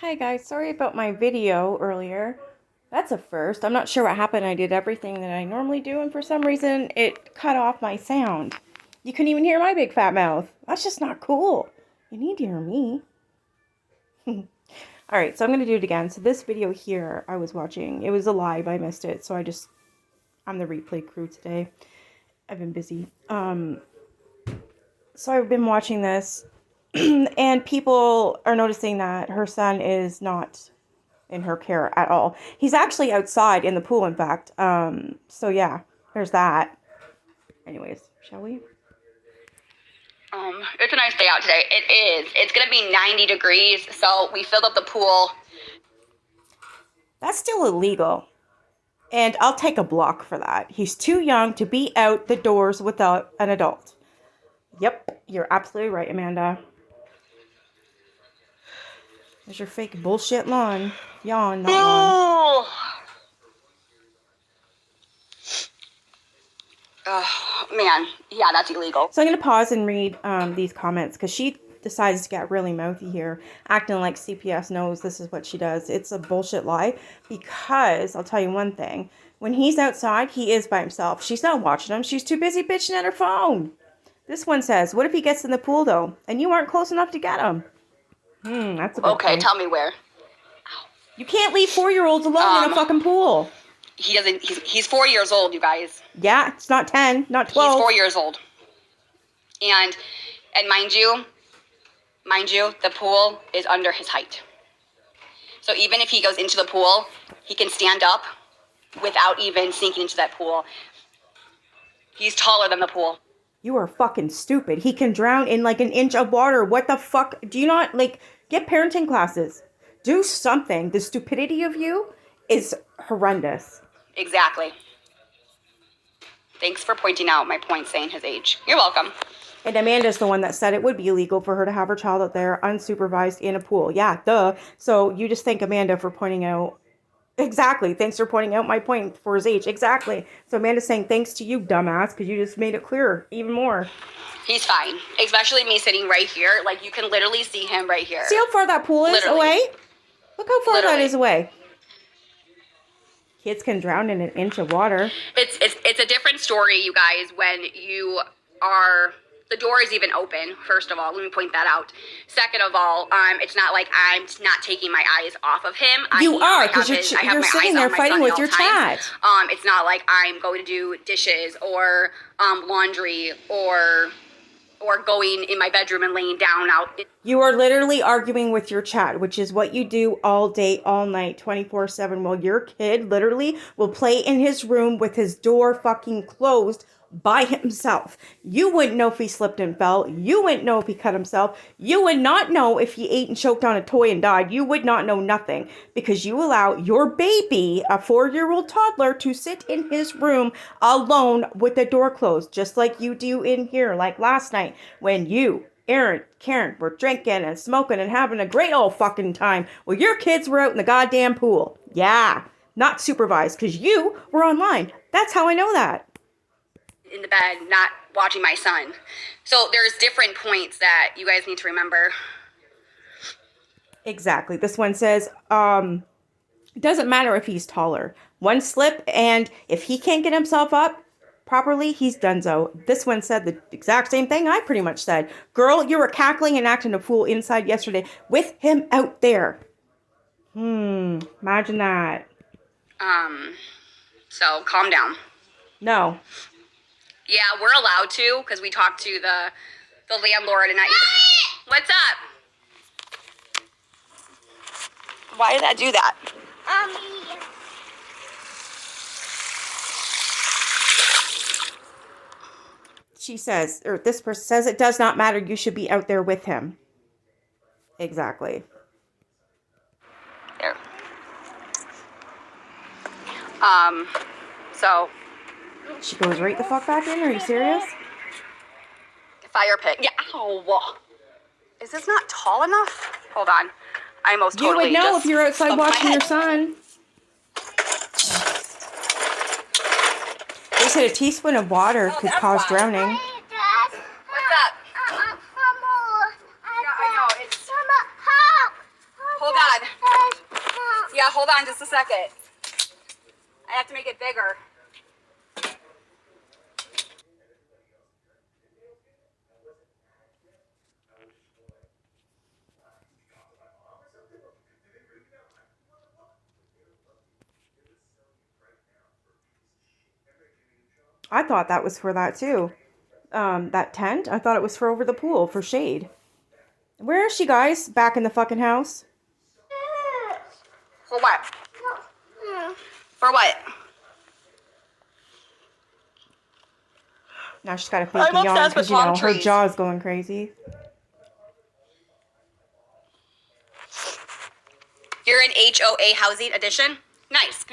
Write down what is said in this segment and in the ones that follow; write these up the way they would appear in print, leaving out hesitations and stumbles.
Hi guys, sorry about my video earlier. That's a first. I'm not sure what happened. I did everything that I normally do and for some reason it cut off my sound. You couldn't even hear my big fat mouth. That's just not cool. You need to hear me. Alright, so I'm going to do it again. So this video here I was watching, it was a live. I missed it. So I'm the replay crew today. I've been busy. So I've been watching this and people are noticing that her son is not in her care at all. He's actually outside in the pool, in fact. So yeah, there's that. Anyways, shall we? It's a nice day out today. It is. It's going to be 90 degrees, so we filled up the pool. That's still illegal. And I'll take a block for that. He's too young to be out the doors without an adult. Yep, you're absolutely right, Amanda. There's your fake bullshit yawn, not lawn. Oh, man. Yeah, that's illegal. So I'm going to pause and read these comments because she decides to get really mouthy here, acting like CPS knows this is what she does. It's a bullshit lie because I'll tell you one thing. When he's outside, he is by himself. She's not watching him. She's too busy bitching at her phone. This one says, what if he gets in the pool, though, and you aren't close enough to get him? That's a good Okay, point. tell me where. You can't leave 4-year-olds alone in a fucking pool. He doesn't. He's 4 years old, you guys. Yeah, it's not 10, not 12. He's 4 years old. And mind you, the pool is under his height. So even if he goes into the pool, he can stand up without even sinking into that pool. He's taller than the pool. You are fucking stupid. He can drown in like an inch of water. What the fuck? Do you not, get parenting classes? Do something. The stupidity of you is horrendous. Exactly. Thanks for pointing out my point saying his age. You're welcome. And Amanda's the one that said it would be illegal for her to have her child out there unsupervised in a pool. Yeah, duh. So you just thank Amanda for pointing out. Exactly. Thanks for pointing out my point for his age. Exactly. So Amanda's saying thanks to you, dumbass, because you just made it clearer even more. He's fine. Especially me sitting right here. Like, you can literally see him right here. See how far that pool is away? Look how far that is away. Kids can drown in an inch of water. It's a different story, you guys, when you are... The door is even open, first of all. Let me point that out. Second of all, it's not like I'm not taking my eyes off of him. You are, because you're sitting there fighting with your cat. It's not like I'm going to do dishes or laundry or going in my bedroom and laying down out. You are literally arguing with your chat, which is what you do all day, all night, 24/7, while your kid literally will play in his room with his door fucking closed by himself. You wouldn't know if he slipped and fell. You wouldn't know if he cut himself. You would not know if he ate and choked on a toy and died. You would not know nothing because you allow your baby, a 4-year-old toddler, to sit in his room alone with the door closed, just like you do in here, like last night when you, Aaron, Karen were drinking and smoking and having a great old fucking time. Well, your kids were out in the goddamn pool. Yeah, not supervised because you were online. That's how I know that. In the bed, not watching my son. So there's different points that you guys need to remember. Exactly. This one says, it doesn't matter if he's taller. One slip, and if he can't get himself up properly, he's donezo. This one said the exact same thing I pretty much said. Girl, you were cackling and acting a fool inside yesterday with him out there. Imagine that. So calm down. No. Yeah, we're allowed to, because we talked to the landlord and What's up? Why did that do that? She says, or this person says, it does not matter. You should be out there with him. Exactly. There. So... She goes right the fuck back in? Are you serious? Fire pit. Yeah. Ow. Is this not tall enough? Hold on. I almost totally You would know if you're outside watching your son. They said a teaspoon of water could cause drowning. What's up? Yeah, I know. Hold on. Yeah, hold on just a second. I have to make it bigger. I thought that was for that too. That tent, I thought it was for over the pool, for shade. Where is she, guys? Back in the fucking house? For what? For what? Now she's got a fake I'm yawn obsessed because, with palm her trees. jaw's going crazy. You're in HOA housing edition? Nice.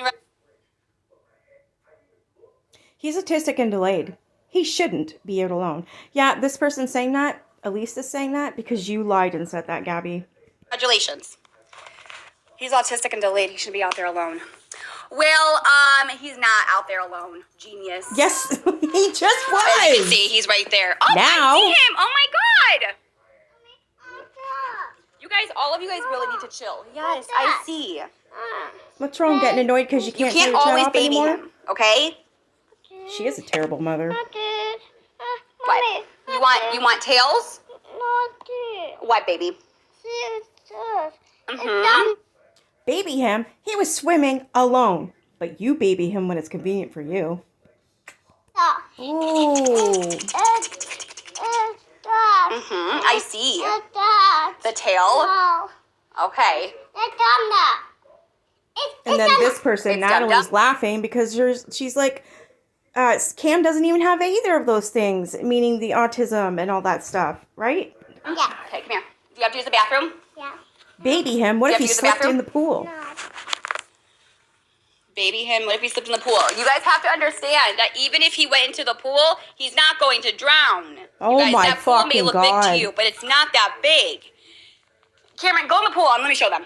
He's autistic and delayed. He shouldn't be out alone. Yeah, this person's saying that. Elise is saying that because you lied and said that, Gabby. Congratulations. He's autistic and delayed. He shouldn't be out there alone. Well, he's not out there alone. Genius. Yes, he just was. As you can see, he's right there. Oh, Now. I see him. Oh my God. You guys, all of you guys really need to chill. Yes, I see. What's wrong? Getting annoyed because you You can't, can't turn always off baby anymore? him, okay? She is a terrible mother. What? You want tails? What, baby? Mm-hmm. Baby him. He was swimming alone. But you baby him when it's convenient for you. Ooh. Mm-hmm. I see. The tail? Okay. And then this person, It's Natalie's Dum-Dum. laughing because she's like, Cam doesn't even have either of those things, meaning the autism and all that stuff, right? Yeah. Okay, come here. Do you have to use the bathroom? Yeah. Baby him. What You if have he to use the slipped bathroom? in the pool? No. Baby him. What if he slipped in the pool? You guys have to understand that even if he went into the pool, he's not going to drown. Oh you guys, my that pool may fucking look God. big to you, but it's not that big. Cameron, go in the pool and let me show them.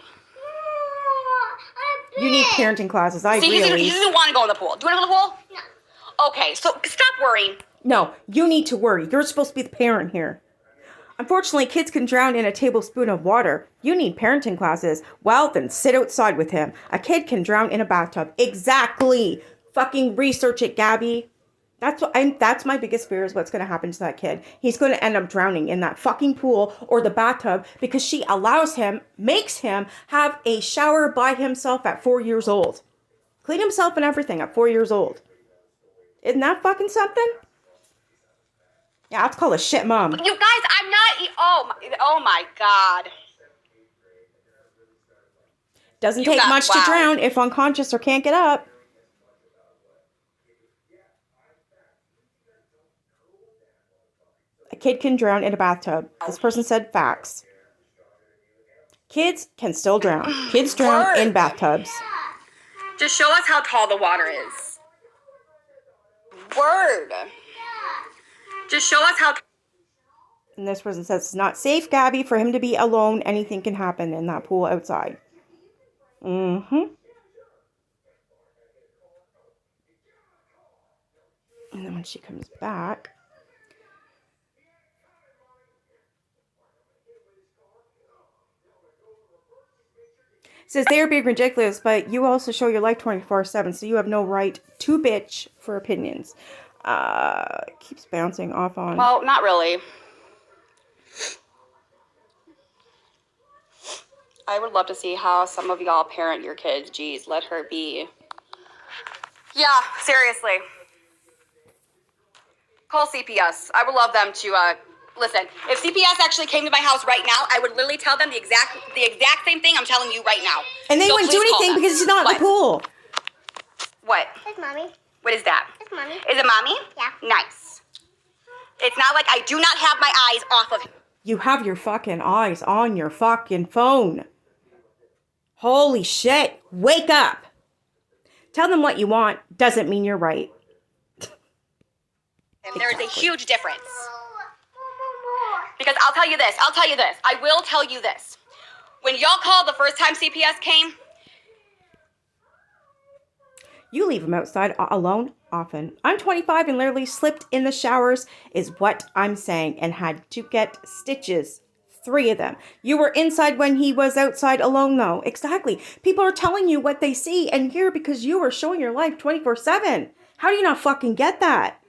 You need parenting classes. I See, really. he doesn't want to go in the pool. Do you want to go in the pool? No. Okay, so stop worrying. No, you need to worry. You're supposed to be the parent here. Unfortunately, kids can drown in a tablespoon of water. You need parenting classes. Well, then sit outside with him. A kid can drown in a bathtub. Exactly. Fucking research it, Gabby. That's my biggest fear is what's going to happen to that kid. He's going to end up drowning in that fucking pool or the bathtub because she makes him have a shower by himself at 4 years old. Clean himself and everything at 4 years old. Isn't that fucking something? Yeah, that's called a shit mom. You guys, I'm not. Oh my God. Doesn't You take got- much to wow. drown if unconscious or can't get up. A kid can drown in a bathtub. This person said facts. Kids can still drown. Kids drown in bathtubs. Just show us how tall the water is. Word. Just show us how. And this person says it's not safe, Gabby, for him to be alone. Anything can happen in that pool outside. Mm-hmm. And then when she comes back. Says they are being ridiculous, but you also show your life 24/7, so you have no right to bitch for opinions. Keeps bouncing off on. Well, not really. I would love to see how some of y'all parent your kids. Geez, let her be. Yeah, seriously. Call CPS. I would love them to listen. If CPS actually came to my house right now, I would literally tell them the exact same thing I'm telling you right now. And they So wouldn't do please call anything them. because he's not in What? the pool. What? It's mommy. What is that? It's mommy. Is it mommy? Yeah. Nice. It's not like I do not have my eyes off of him. You have your fucking eyes on your fucking phone. Holy shit. Wake up. Tell them what you want doesn't mean you're right. And there is a huge difference. Because I'll tell you this. I will tell you this. When y'all called the first time CPS came, You leave him outside alone often. I'm 25 and literally slipped in the showers is what I'm saying and had to get stitches 3 of them. You were inside when he was outside alone, though. Exactly. People are telling you what they see and hear because you are showing your life 24/7. How do you not fucking get that?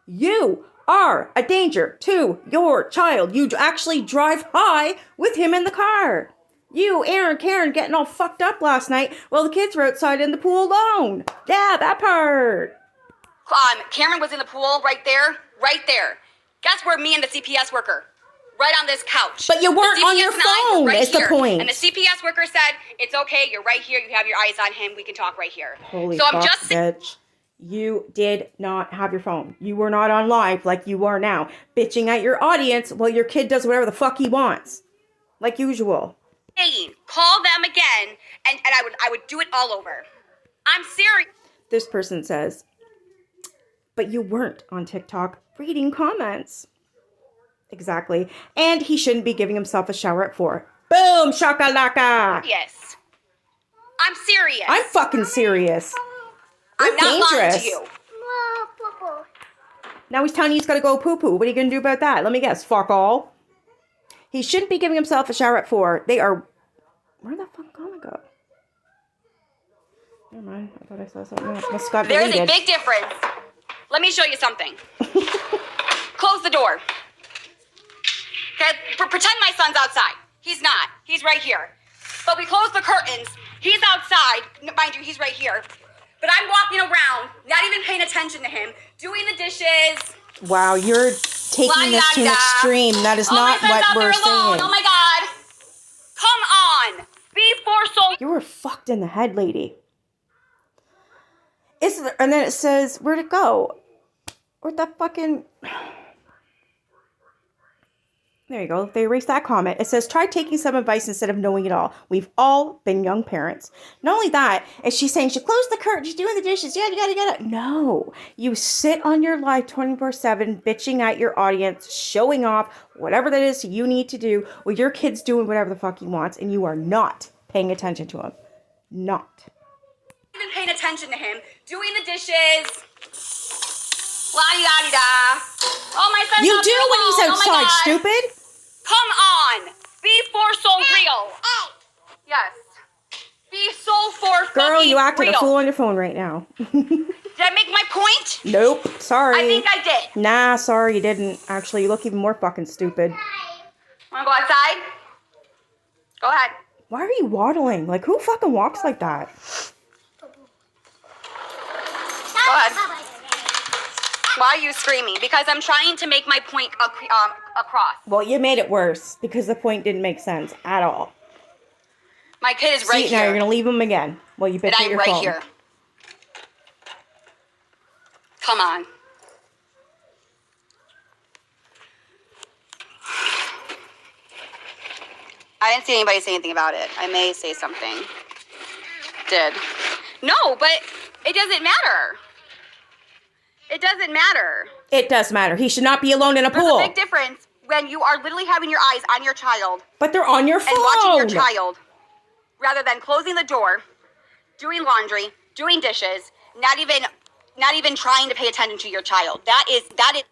You are a danger to your child. You actually drive high with him in the car. You, Aaron, Karen getting all fucked up last night while the kids were outside in the pool alone. Yeah, that part. Cameron was in the pool right there. Guess where me and the CPS worker? Right on this couch. But you weren't on your phone, is the point. And the CPS worker said, it's okay, you're right here, you have your eyes on him, we can talk right here. Holy fuck, bitch. You did not have your phone. You were not on live like you are now, bitching at your audience while your kid does whatever the fuck he wants. Like usual. Call them again, and I would do it all over. I'm serious. This person says, but you weren't on TikTok reading comments. Exactly. And he shouldn't be giving himself a shower at 4. Boom, shakalaka. Yes. I'm serious. I'm fucking serious. You're I'm not dangerous. lying to you. Now he's telling you he's got to go poo-poo. What are you going to do about that? Let me guess. Fuck all. He shouldn't be giving himself a shower at 4. They are... Where the fuck comment go? Never mind. I thought I saw something else. Must got There's deleted. a big difference. Let me show you something. Close the door. Okay? Pretend my son's outside. He's not. He's right here. But we close the curtains. He's outside. Mind you, he's right here. But I'm walking around, not even paying attention to him, doing the dishes. Wow, you're taking this to an extreme. That is not what we're saying. Oh my God. Come on. Be forceful. You were fucked in the head, lady. And then it says, where'd it go? Where'd that fucking... There you go. They erased that comment. It says, try taking some advice instead of knowing it all. We've all been young parents. Not only that, is she saying, she closed the curtain, she's doing the dishes, yada. No. You sit on your live 24/7, bitching at your audience, showing off, whatever that is you need to do, while your kid's doing whatever the fuck he wants, and you are not paying attention to him. Not. Even paying attention to him, doing the dishes. La-di-da-di-da. Oh, my son's You out do there when he's alone. outside, Oh my God. stupid. Come on. Be for so real. Yes. Be so for Girl, you acted real. a fool on your phone right now. Did I make my point? Nope. Sorry. I think I did. Nah, sorry, you didn't. Actually, you look even more fucking stupid. Want to go outside? Go ahead. Why are you waddling? Like, who fucking walks like that? Go ahead. Why are you screaming? Because I'm trying to make my point across. Well, you made it worse because the point didn't make sense at all. My kid is right See, here. now you're going to leave him again. Well, you bitch at I'm your right phone. here. Come on. I didn't see anybody say anything about it. I may say something. Did. No, but it doesn't matter. It doesn't matter. It does matter. He should not be alone in a pool. There's a big difference when you are literally having your eyes on your child. But they're on your phone. And watching your child, rather than closing the door, doing laundry, doing dishes, not even trying to pay attention to your child. That is.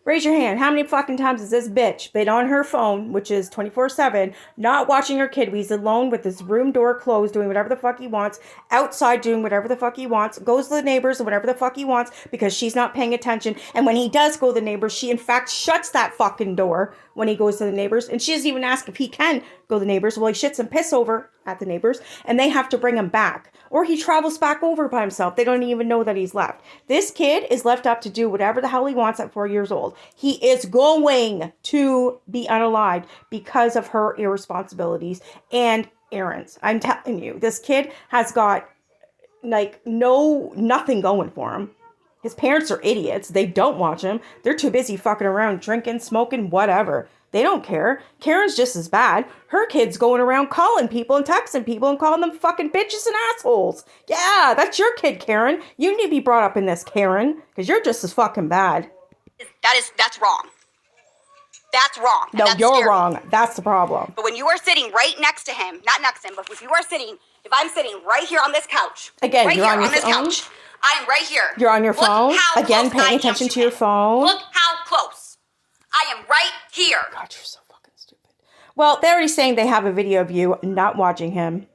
Raise your hand. How many fucking times has this bitch been on her phone, which is 24/7, not watching her kid? He's alone with his room door closed, doing whatever the fuck he wants, outside doing whatever the fuck he wants, goes to the neighbors and whatever the fuck he wants because she's not paying attention. And when he does go to the neighbors, she in fact shuts that fucking door when he goes to the neighbors. And she doesn't even ask if he can go to the neighbors. Well, he shits and piss over at the neighbors and they have to bring him back. Or he travels back over by himself. They don't even know that he's left. This kid is left up to do whatever the hell he wants at 4 years old. He is going to be unalived because of her irresponsibilities and Aaron's. I'm telling you, this kid has got nothing going for him. His parents are idiots. They don't watch him. They're too busy fucking around, drinking, smoking, whatever. They don't care. Karen's just as bad. Her kid's going around calling people and texting people and calling them fucking bitches and assholes. Yeah, that's your kid, Karen. You need to be brought up in this, Karen, because you're just as fucking bad. That's wrong. That's wrong. No, that's you're scary. wrong. That's the problem. But when you are sitting right next to him, not next to him, but if I'm sitting right here on this couch. Again, right you're here on your this phone? couch. I am right here. You're on your Look phone? how Again, close I paying am attention to him. your phone? Look how close. I am right here. God, you're so fucking stupid. Well, they're already saying they have a video of you not watching him.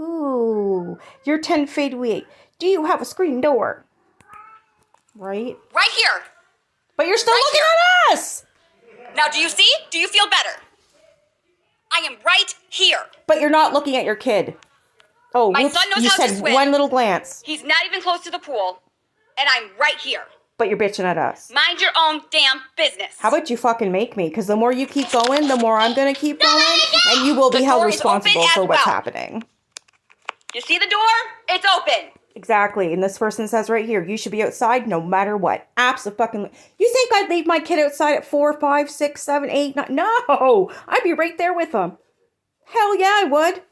Ooh, you're 10 feet away. Do you have a screen door? Right? Right here. But you're still Right looking here. at us! Now, do you see? Do you feel better? I am right here. But you're not looking at your kid. Oh, My whoops, son knows you how to said swim. one little glance. He's not even close to the pool, and I'm right here. But you're bitching at us. Mind your own damn business. How about you fucking make me? Because the more you keep going, the more I'm going to keep going, and you will be held responsible for what's happening. You see the door? It's open. Exactly. And this person says right here, you should be outside no matter what. Absolutely. You think I'd leave my kid outside at 4, 5, 6, 7, 8, 9? No, I'd be right there with them. Hell yeah, I would.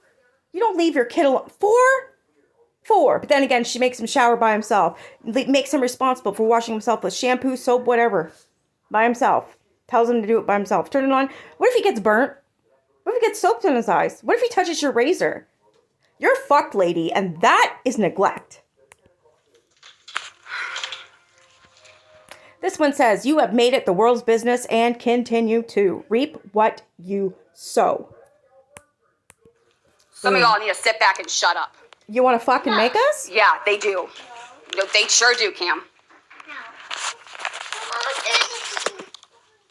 You don't leave your kid alone. 4. But then again, she makes him shower by himself. Makes him responsible for washing himself with shampoo, soap, whatever. By himself. Tells him to do it by himself. Turn it on. What if he gets burnt? What if he gets soap in his eyes? What if he touches your razor? You're fucked, lady, and that is neglect. This one says, you have made it the world's business and continue to reap what you sow. Some of y'all need to sit back and shut up. You want to fucking make us? Yeah, they do. No, they sure do, Cam.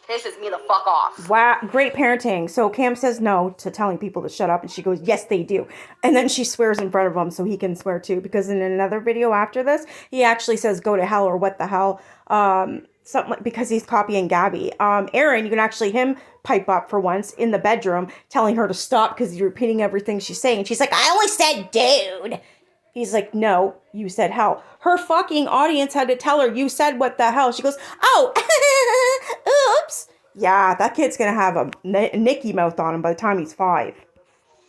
Pisses me the fuck off. Wow, great parenting. So Cam says no to telling people to shut up, and she goes, yes, they do. And then she swears in front of him so he can swear too, because in another video after this, he actually says go to hell or what the hell, something like, because he's copying Gabby. Aaron, you can actually him pipe up for once in the bedroom, telling her to stop because he's repeating everything she's saying. And she's like, I only said dude. He's like, no, you said hell. Her fucking audience had to tell her, you said what the hell. She goes, oh, oops. Yeah, that kid's going to have a Nicky mouth on him by the time he's 5.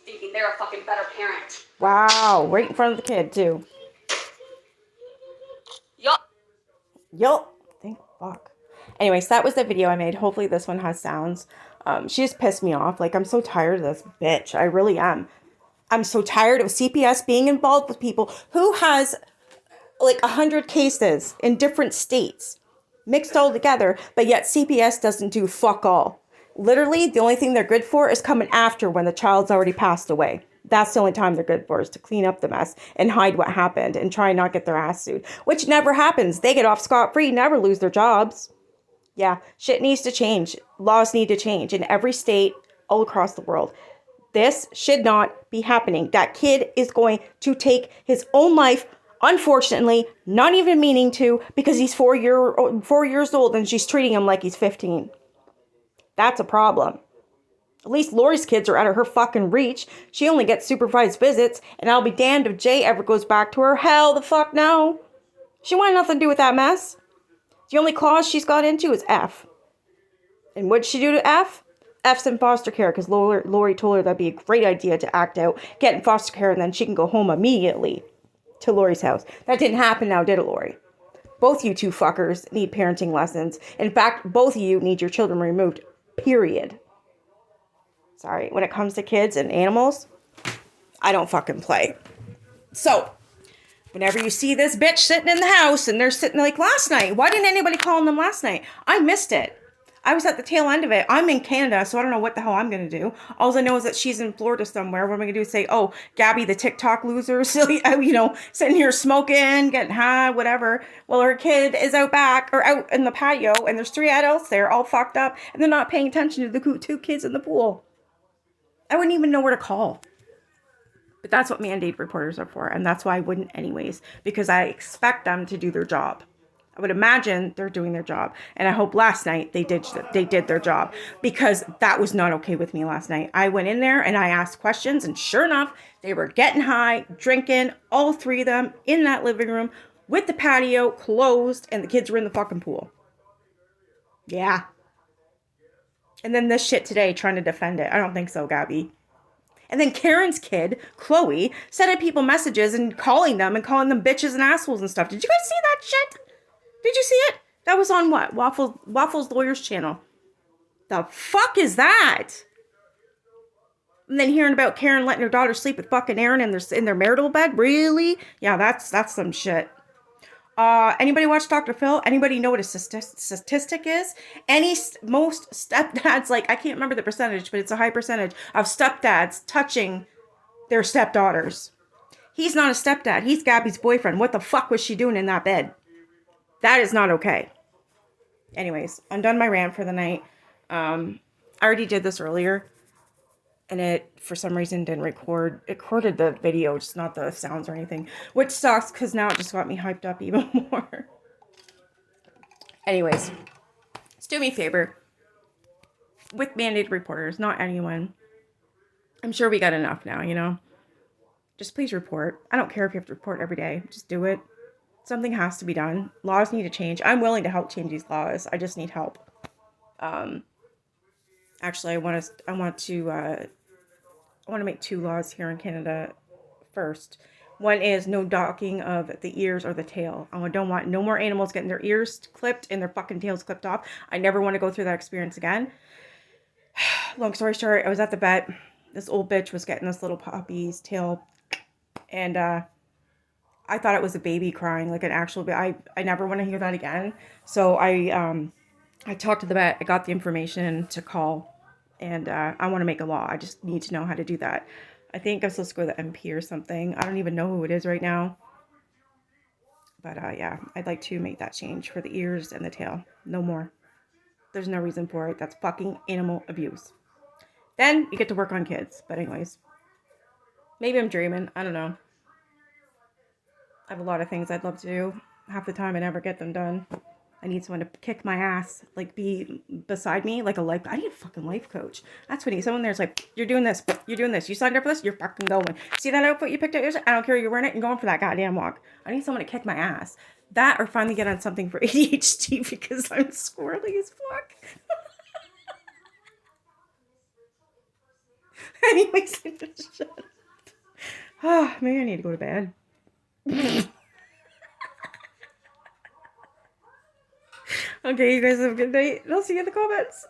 Thinking they're a fucking better parent. Wow, right in front of the kid, too. Yup. Thank fuck. Anyways, that was the video I made. Hopefully this one has sounds. She just pissed me off. Like, I'm so tired of this bitch. I really am. I'm so tired of CPS being involved with people who has like 100 cases in different states mixed all together, but yet CPS doesn't do fuck all. Literally, the only thing they're good for is coming after when the child's already passed away. That's the only time they're good for, is to clean up the mess and hide what happened and try and not get their ass sued, which never happens. They get off scot-free, never lose their jobs. Yeah, shit needs to change. Laws need to change in every state all across the world. This should not be happening. That kid is going to take his own life, unfortunately, not even meaning to, because he's 4 years old and she's treating him like he's 15. That's a problem. At least Lori's kids are out of her fucking reach. She only gets supervised visits, and I'll be damned if Jay ever goes back to her. Hell the fuck no. She wanted nothing to do with that mess. The only clause she's got into is F. And what'd she do to F? F's in foster care, because Lori told her that'd be a great idea to act out, get in foster care, and then she can go home immediately to Lori's house. That didn't happen now, did it, Lori? Both you two fuckers need parenting lessons. In fact, both of you need your children removed, period. Sorry, when it comes to kids and animals, I don't fucking play. So, whenever you see this bitch sitting in the house, and they're sitting like last night, why didn't anybody call on them last night? I missed it. I was at the tail end of it. I'm in Canada, so I don't know what the hell I'm going to do. All I know is that she's in Florida somewhere. What am I going to do? Say, oh, Gabby, the TikTok loser, silly, sitting here smoking, getting high, whatever. Well, her kid is out back, or out in the patio, and there's 3 adults there, all fucked up, and they're not paying attention to the 2 kids in the pool. I wouldn't even know where to call. But that's what mandate reporters are for, and that's why I wouldn't anyways, because I expect them to do their job. I would imagine they're doing their job. And I hope last night they did their job, because that was not okay with me last night. I went in there and I asked questions, and sure enough, they were getting high, drinking, all 3 of them in that living room with the patio closed, and the kids were in the fucking pool. Yeah. And then this shit today trying to defend it. I don't think so, Gabby. And then Karen's kid, Chloe, sending people messages and calling them bitches and assholes and stuff. Did you guys see that shit? Did you see it? That was on what? Waffles Lawyers channel. The fuck is that? And then hearing about Karen letting her daughter sleep with fucking Aaron in their marital bed? Really? Yeah, that's some shit. Anybody watch Dr. Phil? Anybody know what a statistic is? Most stepdads, like, I can't remember the percentage, but it's a high percentage of stepdads touching their stepdaughters. He's not a stepdad. He's Gabby's boyfriend. What the fuck was she doing in that bed? That is not okay. Anyways, I'm done my rant for the night. I already did this earlier, and it, for some reason, didn't record. It recorded the video, just not the sounds or anything, which sucks because now it just got me hyped up even more. Anyways, just do me a favor. With mandated reporters, not anyone. I'm sure we got enough now, you know? Just please report. I don't care if you have to report every day. Just do it. Something has to be done. Laws need to change. I'm willing to help change these laws. I just need help. Actually, I want to make 2 laws here in Canada first. One is no docking of the ears or the tail. I don't want no more animals getting their ears clipped and their fucking tails clipped off. I never want to go through that experience again. Long story short, I was at the vet. This old bitch was getting this little puppy's tail, and I thought it was a baby crying, like an actual baby. I never want to hear that again. So I talked to the vet. I got the information to call, and I want to make a law. I just need to know how to do that. I think I'm supposed to go to the MP or something. I don't even know who it is right now. But yeah, I'd like to make that change for the ears and the tail. No more. There's no reason for it. That's fucking animal abuse. Then you get to work on kids. But anyways, maybe I'm dreaming. I don't know. I have a lot of things I'd love to do. Half the time I never get them done. I need someone to kick my ass, like be beside me, like a life. I need a fucking life coach. That's what I need. Someone there's like, you're doing this, you're doing this. You signed up for this, you're fucking going. See that outfit you picked out? I don't care, you're wearing it and going for that goddamn walk. I need someone to kick my ass. That or finally get on something for ADHD because I'm squirrely as fuck. Anyways, oh, maybe I need to go to bed. Okay, you guys have a good night. I'll see you in the comments.